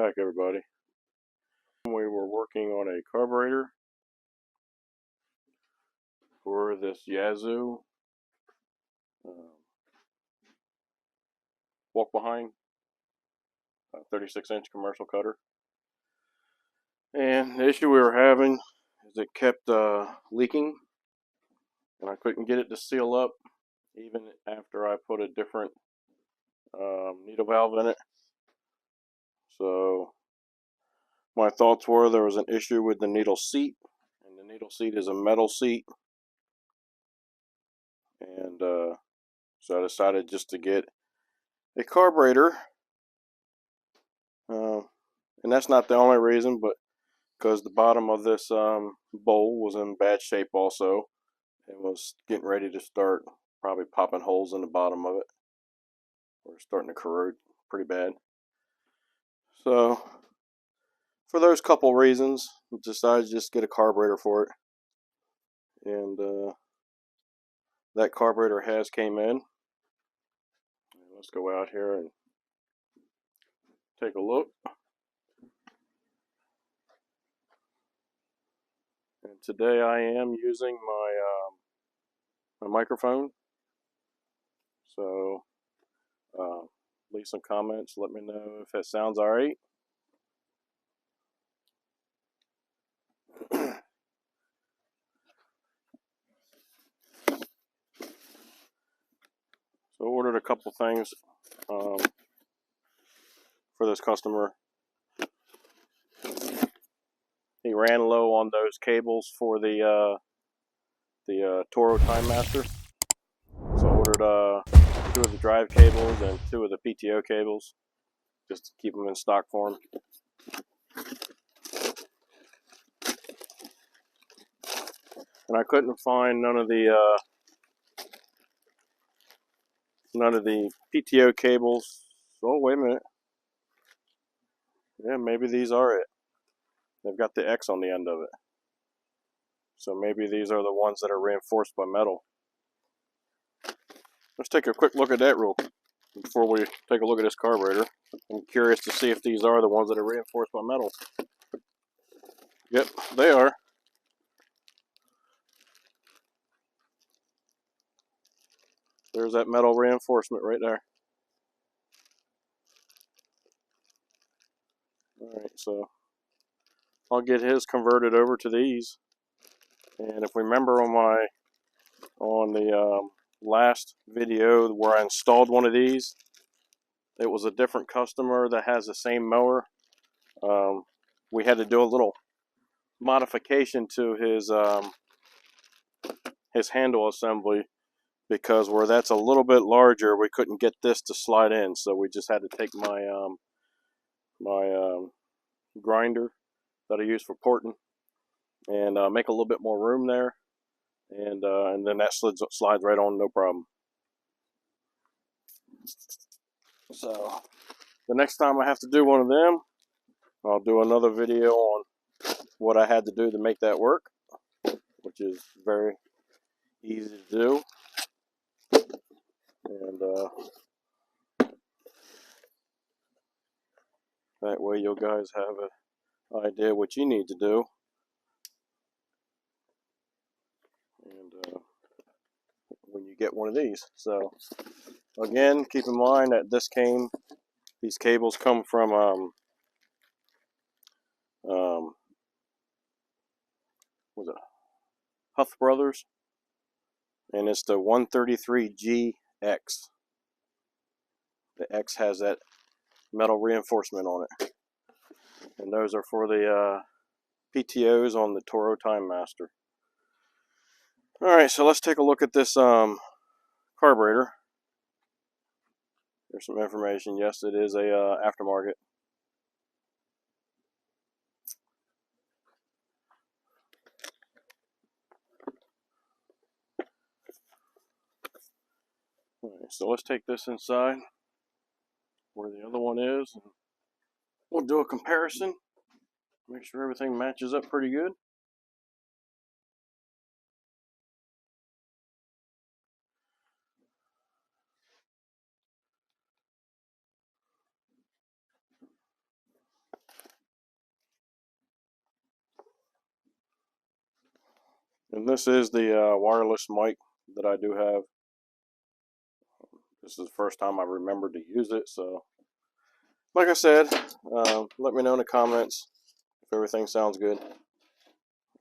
back, everybody. We were working on a carburetor for this Yazoo walk behind 36-inch commercial cutter. And the issue we were having is it kept leaking, and I couldn't get it to seal up even after I put a different needle valve in it. So my thoughts were there was an issue with the needle seat, and the needle seat is a metal seat. And so I decided just to get a carburetor. And that's not the only reason, but because the bottom of this bowl was in bad shape also. It was getting ready to start probably popping holes in the bottom of it. We're starting to corrode pretty bad. So for those couple reasons, I decided to just get a carburetor for it. And that carburetor has came in. Let's go out here and take a look. And today I am using my microphone. So leave some comments. Let me know if it sounds all right. So I ordered a couple things for this customer. He ran low on those cables for the Toro Time Master. So I ordered 2 of the drive cables and 2 of the PTO cables, just to keep them in stock form. And I couldn't find none of the PTO cables. Oh, wait a minute. Yeah, maybe these are it. They've got the X on the end of it. So maybe these are the ones that are reinforced by metal. Let's take a quick look at that real quick before we take a look at this carburetor. I'm curious to see if these are the ones that are reinforced by metal. Yep, they are. There's that metal reinforcement right there. Alright, so I'll get his converted over to these. And if we remember on the last video where I installed one of these, it was a different customer that has the same mower. We had to do a little modification to his handle assembly, because where that's a little bit larger, we couldn't get this to slide in, so we just had to take my grinder that I use for porting and make a little bit more room there, and then that slides right on, no problem. So the next time I have to do one of them, I'll do another video on what I had to do to make that work, which is very easy to do. And that way you guys have an idea what you need to do. And when you get one of these. So again, keep in mind that these cables come from was it Huff Brothers, and it's the 133GX. The X has that metal reinforcement on it, and those are for the PTOs on the Toro Time Master. Alright, so let's take a look at this carburetor. There's some information. Yes, it is a aftermarket. Alright, so let's take this inside where the other one is, and we'll do a comparison. Make sure everything matches up pretty good. And this is the wireless mic that I do have. This is the first time I remembered to use it, so like I said, let me know in the comments if everything sounds good.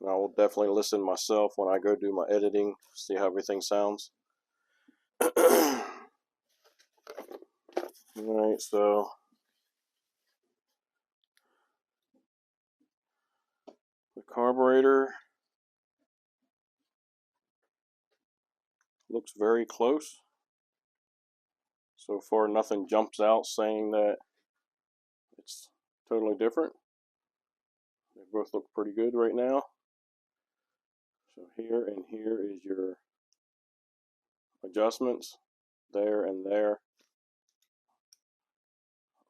And I will definitely listen myself when I go do my editing, see how everything sounds. Alright, so the carburetor looks very close. So far, nothing jumps out saying that it's totally different. They both look pretty good right now. So here and here is your adjustments. There and there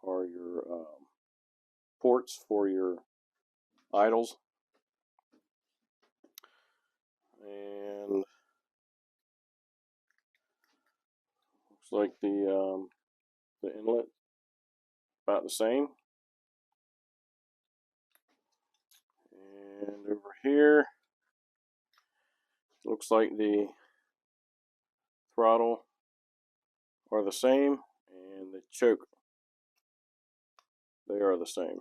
are your ports for your idles. And looks like the inlet about the same. And over here, looks like the throttle are the same, and the choke, they are the same.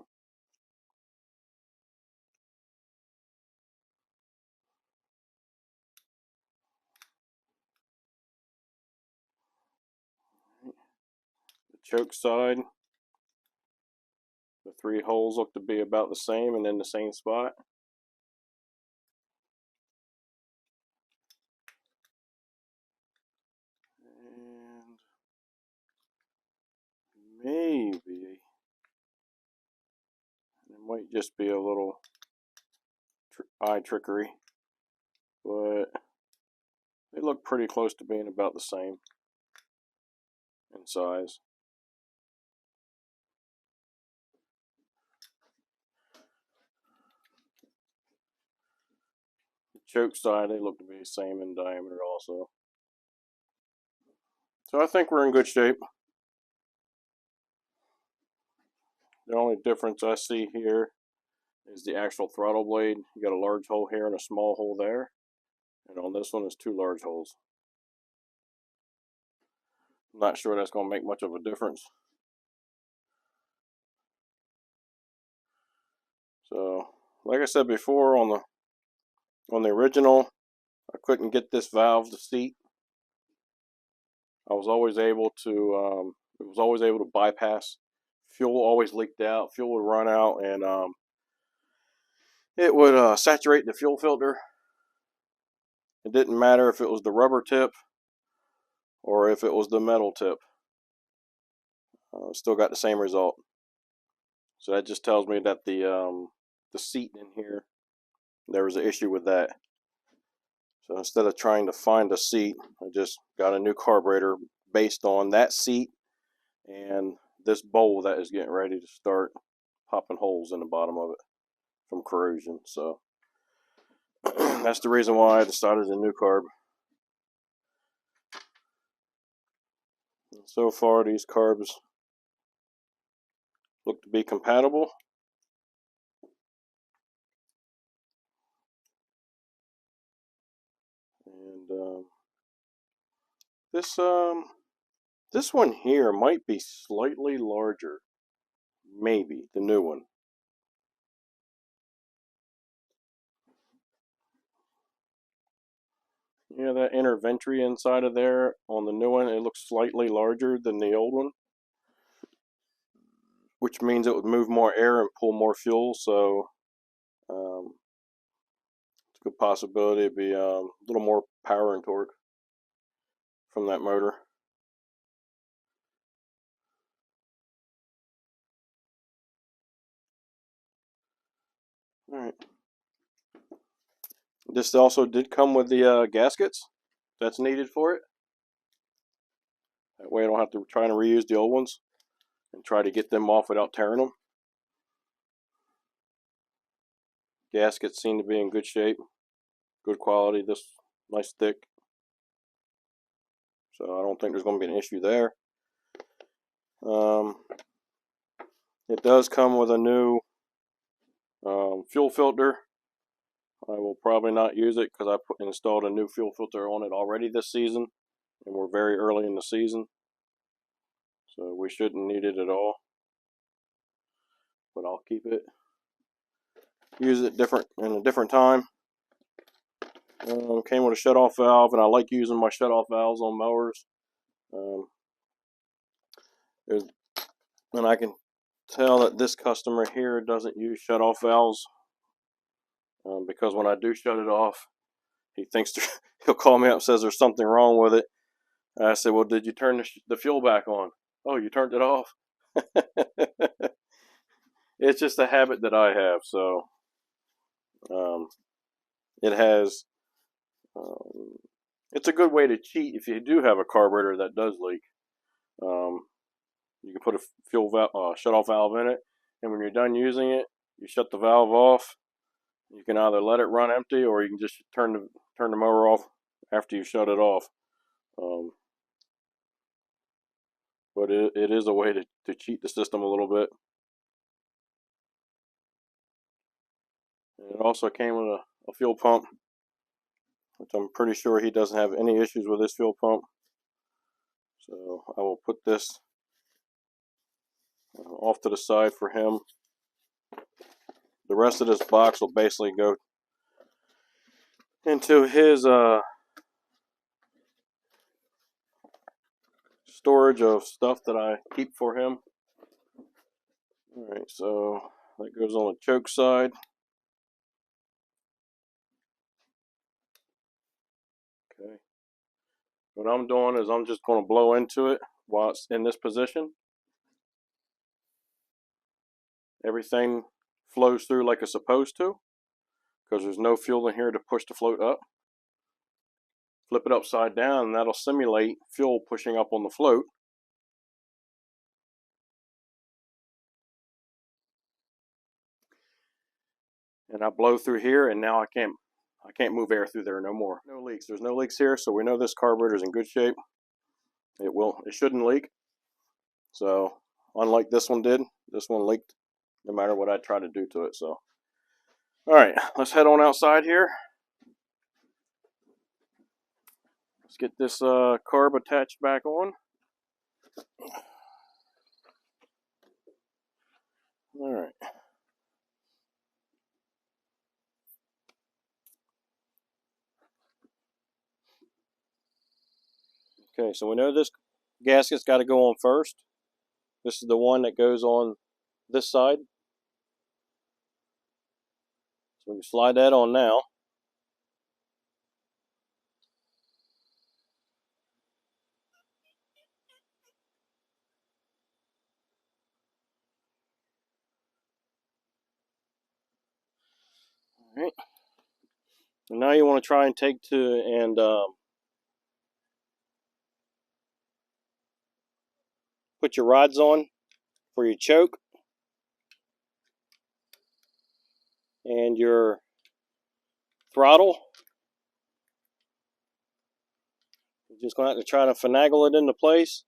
The choke side, the 3 holes look to be about the same and in the same spot. And maybe it might just be a little eye trickery, but they look pretty close to being about the same in size. The choke side, they look to be the same in diameter also. So I think we're in good shape. The only difference I see here is the actual throttle blade. You got a large hole here and a small hole there. And on this one is 2 large holes. I'm not sure that's going to make much of a difference. So, like I said before, on the original, I couldn't get this valve to seat. I was always able to bypass. Fuel always leaked out. Fuel would run out, and it would saturate the fuel filter. It didn't matter if it was the rubber tip or if it was the metal tip. Still got the same result. So that just tells me that the seat in here, there was an issue with that. So instead of trying to find a seat, I just got a new carburetor based on that seat and this bowl that is getting ready to start popping holes in the bottom of it from corrosion. So that's the reason why I decided a new carb. And so far, these carbs look to be compatible. And this one here might be slightly larger, maybe the new one. Yeah, that inner ventry inside of there on the new one, it looks slightly larger than the old one, which means it would move more air and pull more fuel. So it's a good possibility it'd be a little more power and torque from that motor. All right. This also did come with the gaskets that's needed for it. That way I don't have to try to reuse the old ones and try to get them off without tearing them. Gaskets seem to be in good shape, good quality, this nice thick. So I don't think there's going to be an issue there. It does come with a new fuel filter I will probably not use it because I installed a new fuel filter on it already this season, and we're very early in the season, so we shouldn't need it at all. But I'll keep it, use it in a different time. Came with a shut-off valve, and I like using my shut-off valves on mowers. And I can tell that this customer here doesn't use shut-off valves, because when I do shut it off, he thinks he'll call me up and says there's something wrong with it. And I said, well, did you turn the fuel back on? Oh, you turned it off? It's just a habit that I have. So it has, it's a good way to cheat if you do have a carburetor that does leak. You can put a fuel valve, shut-off valve in it, and when you're done using it, you shut the valve off. You can either let it run empty, or you can just turn the mower off after you shut it off. But it is a way to cheat the system a little bit. And it also came with a fuel pump, which I'm pretty sure he doesn't have any issues with this fuel pump. So I will put this off to the side for him. The rest of this box will basically go into his storage of stuff that I keep for him. Alright, so that goes on the choke side. Okay. What I'm doing is I'm just going to blow into it while it's in this position. Everything flows through like it's supposed to, because there's no fuel in here to push the float up. Flip it upside down, and that'll simulate fuel pushing up on the float. And I blow through here, and now I can't move air through there no more. No leaks. There's no leaks here, so we know this carburetor is in good shape. It shouldn't leak. So unlike this one did, this one leaked no matter what I try to do to it. So all right, let's head on outside here. Let's get this carb attached back on. All right. Okay, so we know this gasket's got to go on first. This is the one that goes on this side. So we can slide that on now. All right. And now you want to try and take and put your rods on for your choke and your throttle. You're just going to have to try to finagle it into place.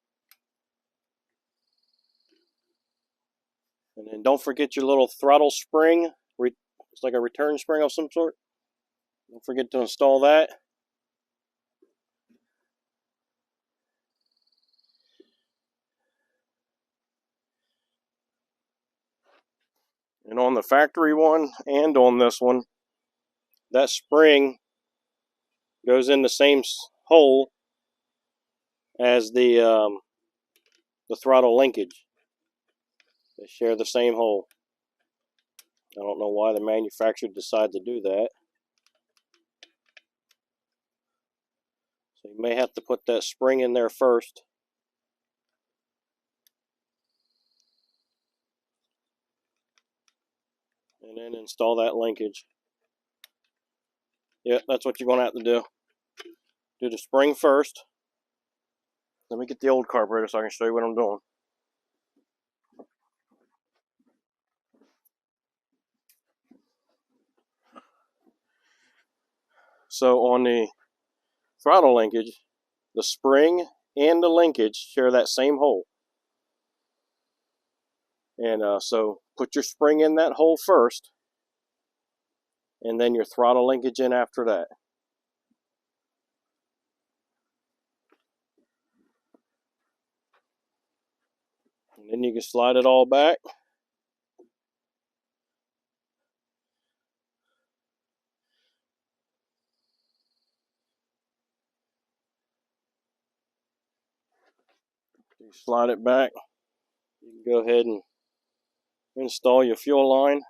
And then don't forget your little throttle spring. It's like a return spring of some sort. Don't forget to install that. And on the factory one and on this one, that spring goes in the same hole as the throttle linkage. They share the same hole. I don't know why the manufacturer decided to do that. So you may have to put that spring in there first. And then install that linkage. Yeah, that's what you're going to have to do. Do the spring first. Let me get the old carburetor so I can show you what I'm doing. So on the throttle linkage, the spring and the linkage share that same hole. And so put your spring in that hole first, and then your throttle linkage in after that. And then you can slide it all back. You slide it back. You can go ahead and install your fuel line.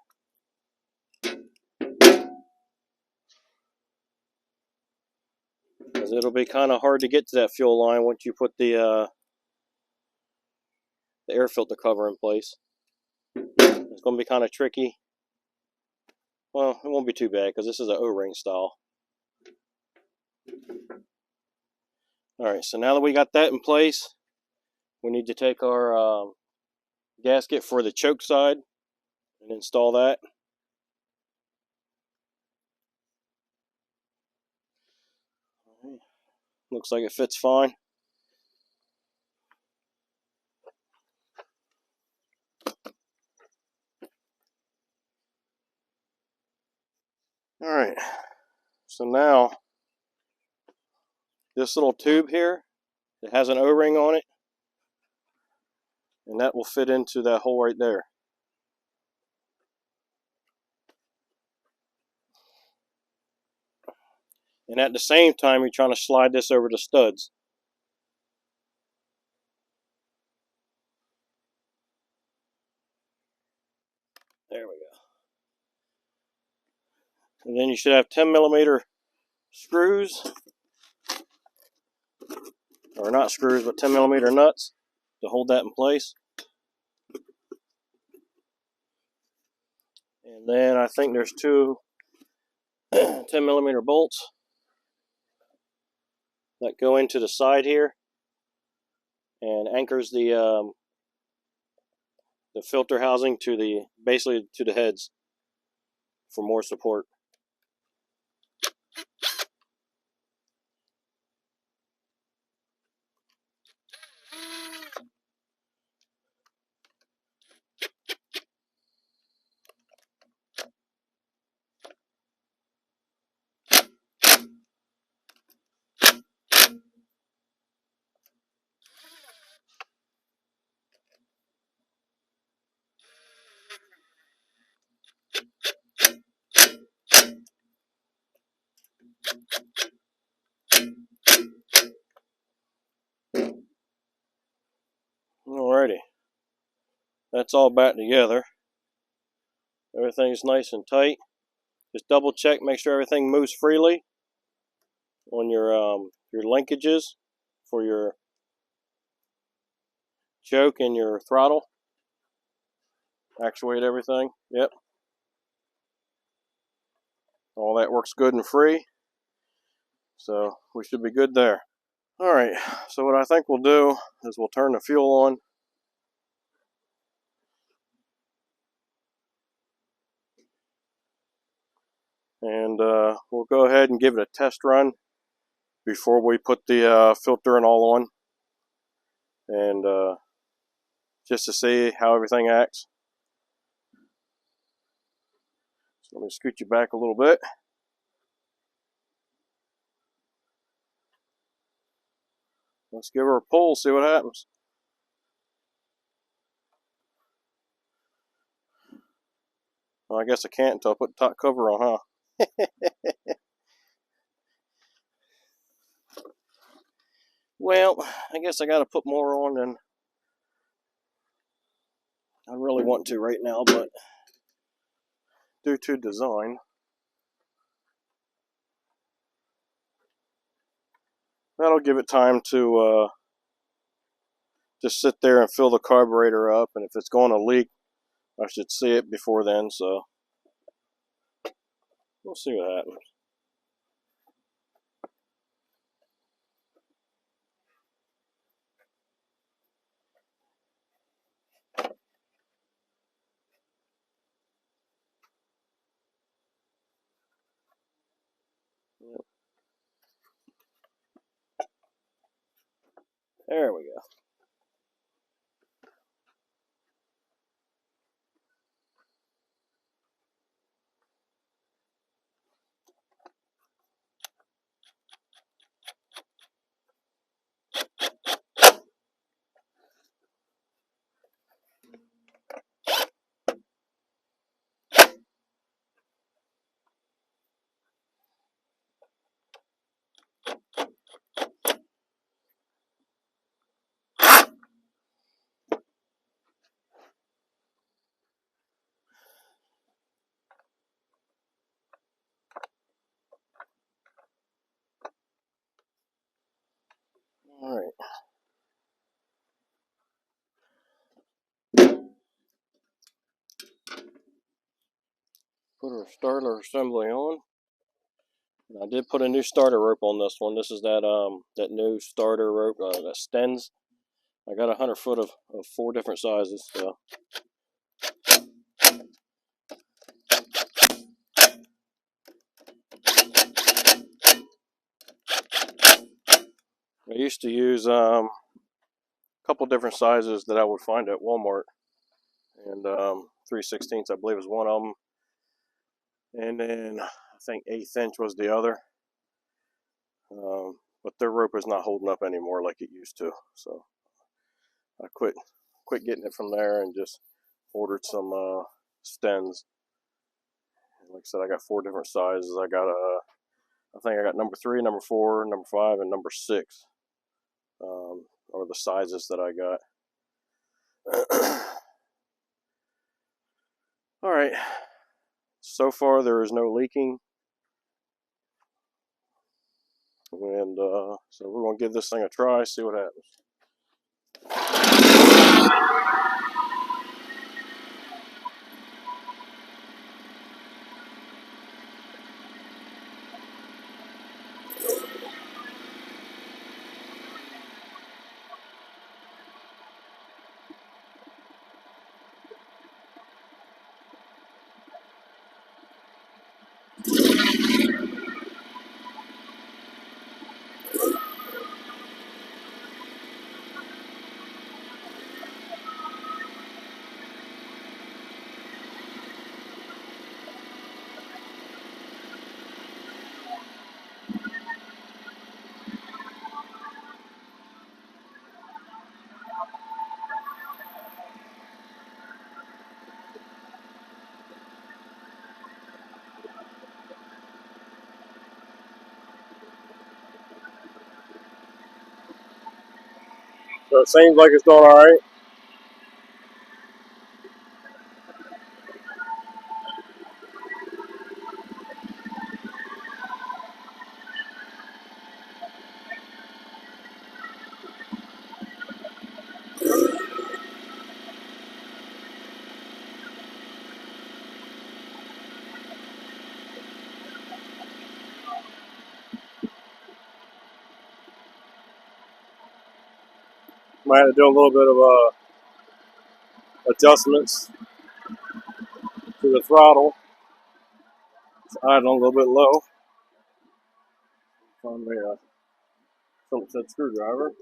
Because it'll be kind of hard to get to that fuel line once you put the air filter cover in place. It's going to be kind of tricky. Well, it won't be too bad because this is an O-ring style. Alright, so now that we got that in place, we need to take our gasket for the choke side and install that. Looks like it fits fine. Alright, so now this little tube here, it has an O-ring on it, and that will fit into that hole right there. And at the same time, you're trying to slide this over the studs. There we go. And then you should have 10mm screws, or not screws, but 10mm nuts to hold that in place. And then I think there's two 10mm bolts that go into the side here and anchors the filter housing to basically to the heads for more support. Alrighty, that's all back together. Everything's nice and tight. Just double check, make sure everything moves freely on your linkages for your choke and your throttle. Actuate everything. Yep. All that works good and free. So we should be good there. Alright, so what I think we'll do is we'll turn the fuel on. And we'll go ahead and give it a test run before we put the filter and all on. And just to see how everything acts. So let me scoot you back a little bit. Let's give her a pull, see what happens. Well, I guess I can't until I put the top cover on, huh? Well, I guess I got to put more on than I really want to right now, but due to design, that'll give it time to just sit there and fill the carburetor up, and if it's going to leak, I should see it before then, so we'll see what happens. There we go. Put our starter assembly on. And I did put a new starter rope on this one. This is that new starter rope that Stens. I got 100 foot of 4 different sizes. So. I used to use a couple different sizes that I would find at Walmart, and 3/16 I believe was one of them, and then I think 1/8 inch was the other. But their rope is not holding up anymore like it used to, so I quit getting it from there and just ordered some Stens. And like I said, I got 4 different sizes. I think I got number 3, number 4, number 5, and number 6. Are the sizes that I got. All right. So far, there is no leaking, and so we're gonna give this thing a try, see what happens. So it seems like it's doing all right. Might have to do a little bit of adjustments to the throttle. It's idling a little bit low. Find me a Phillips head screwdriver.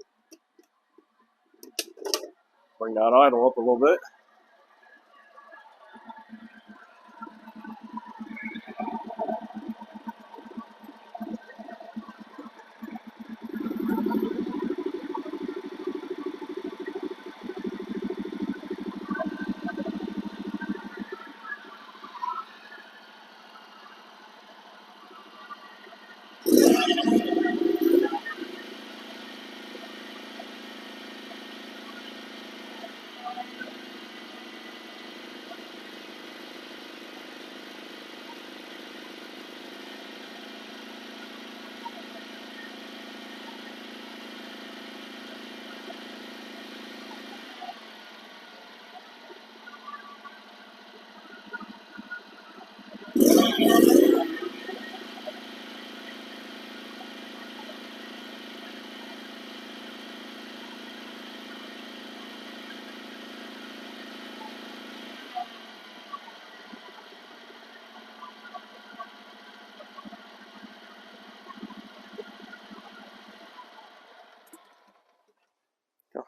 Bring that idle up a little bit.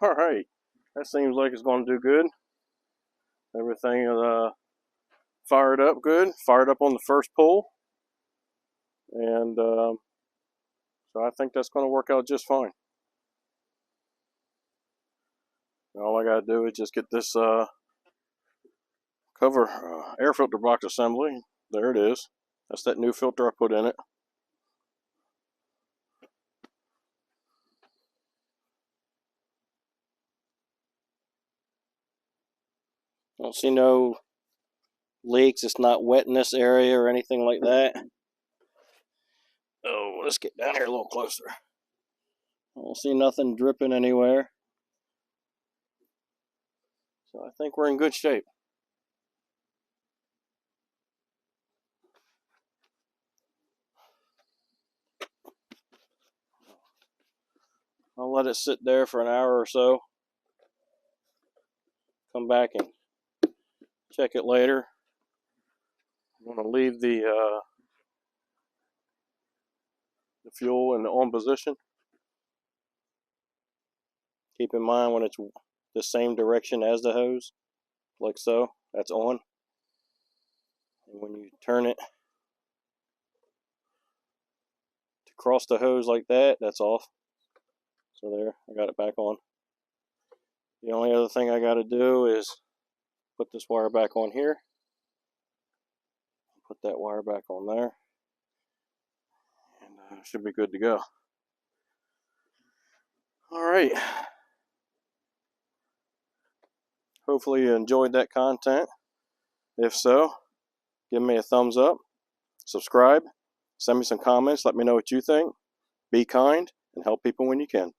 All right, that seems like it's going to do good. Everything is fired up good. Fired up on the first pull, and so I think that's going to work out just fine. All I got to do is just get this cover air filter box assembly. There it is. That's that new filter I put in it. I don't see no leaks. It's not wet in this area or anything like that. Oh, let's get down here a little closer. I don't see nothing dripping anywhere. So I think we're in good shape. I'll let it sit there for an hour or so. Come back and check it later. I'm going to leave the fuel in the on position. Keep in mind when it's the same direction as the hose, like so, that's on. And when you turn it to cross the hose like that, that's off. So there, I got it back on. The only other thing I got to do is put this wire back on here. Put that wire back on there. And should be good to go. Alright. Hopefully you enjoyed that content. If so, give me a thumbs up, subscribe, send me some comments, let me know what you think. Be kind and help people when you can.